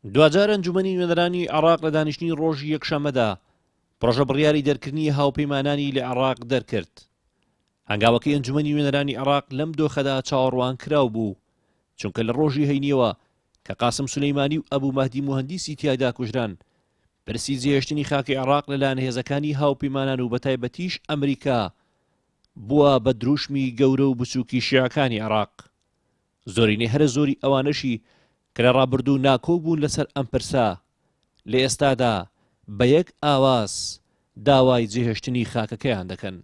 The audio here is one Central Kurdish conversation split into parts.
دوجار ئەنجومەنی نوێنەرانی عێراق لە دانیشتنی ڕۆژی یەکشەممەدا پڕۆژە بڕیاری دەرکردنی هاوپەیمانانی لە عێراق دەرکرد. هەنگاوەکەی ئەنجومەنی نوێنەرانی عێراق لەم دۆخەدا چاوەڕوان کراو بوو، چونکە لە ڕۆژی هەینیەوە کە قاسم سولەیمانی و ئەبوو مەهدی موهەندیسی تیایدا کوژران، پرسی جێهێشتنی خاکی عێراق لەلایەن هێزەکانی هاوپەیمانان و بەتایبەتیش ئەمریکا بووە بە دروشمی گەورە و بچووکی شیعەکانی عێراق. زۆرینەی هەرە زۆری ئەوانەشی کە لە ڕابردوو ناکۆ بوون لەسەر ئەم پرسا لە ئێستادا بە یەک ئاواز داوای جێهێشتنی خاکەکەیان دەکەن.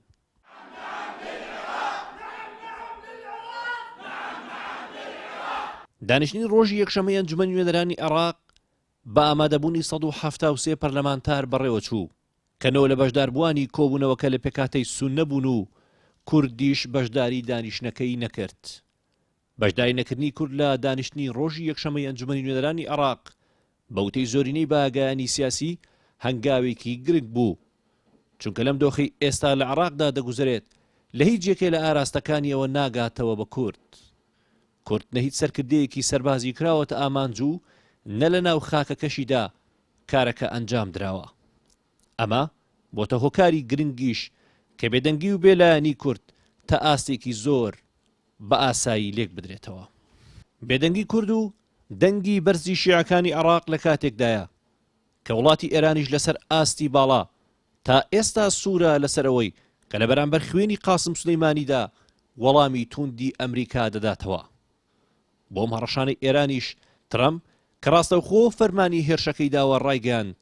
دانیشتنی ڕۆژی یەکشەممەی ئەنجومەنی نوێنەرانی عێراق بە ئامادەبوونی 173 پەرلەمانتار بەڕێوە چوو، کەنەوە لە بەشداربووانی کۆبوونەوەکە لە پێکاتەی سون نەبوون و کوردیش بەشداری دانیشتنەکەی نەکرد. بەشداری نەکردنی کورد لە دانیشتنی ڕۆژی یەکشەممەی ئەنجومەنی نوێنەرانی عێراق بەوتەی زۆرینەی باگایانی سیاسی هەنگاوێکی گرنگ بوو، چونکە لەم دۆخی ئێستا لە عێراقدا دەگوزرێت لە هیچ یەکێ لە ئاراستەکانیەوە ناگاتەوە بە کورد. کورد نە هیچ سەرکردەیەکی سەربازی کراوەتە ئامانج و نە لە ناو خاکەکەشیدا کارەکە ئەنجام درراوە. ئەمە بۆتە هۆکاری گرنگیش کە بێدەنگی و بێلایەنی کورد تا ئاستێکی زۆر بە ئاسایی لێک بدرێتەوە. بێدەنگی کورد و دەنگی بەرزی شیعەکانی عێراق لە کاتێکدایە کە وڵاتی ئێرانیش لەسەر ئاستی باڵا تا ئێستا سوورە لەسەرەوەی کە لە بەرامبەر خوێنی قاسم سولەیمانیدا وەڵامی توندی ئەمریکا دەداتەوە. بۆم هەڕەشانەی ئێرانیش ترەمپ کە ڕاستەوخۆ فەرمانی هێرشەکەی داوە ڕایگەیاند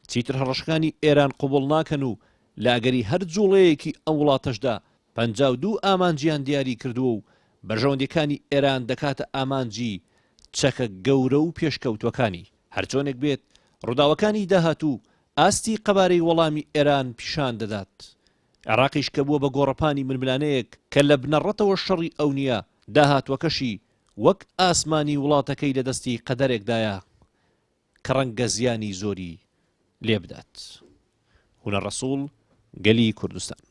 چیتر هەڕەشەکانی ئێران قوبوڵ ناکەن و لە ئەگەری هەر جوڵەیەکی ئەم وڵاتەشدا 52 ئامانجیان دیاری کردووە و بەرژەوەندەکانی ئێران دەکاتە ئامانجی چەکە گەورە و پێشکەوتوەکانی. هەرچۆنێک بێت ڕووداوەکانی داهاتوو ئاستی قەبارەی وەڵامی ئێران پیشان دەدات. عێراقیش کە بووە بە گۆڕەپانی ململانەیەک کە لە بنەڕەتەوە شەڕی ئەو نییە، داهاتوەکەشی وەک ئاسمانی وڵاتەکەی لە دەستی قەدەرێکدایە کە ڕەنگە زیانی زۆری لێ بدات. هونەر ڕەسوڵ، گەلی کوردستان.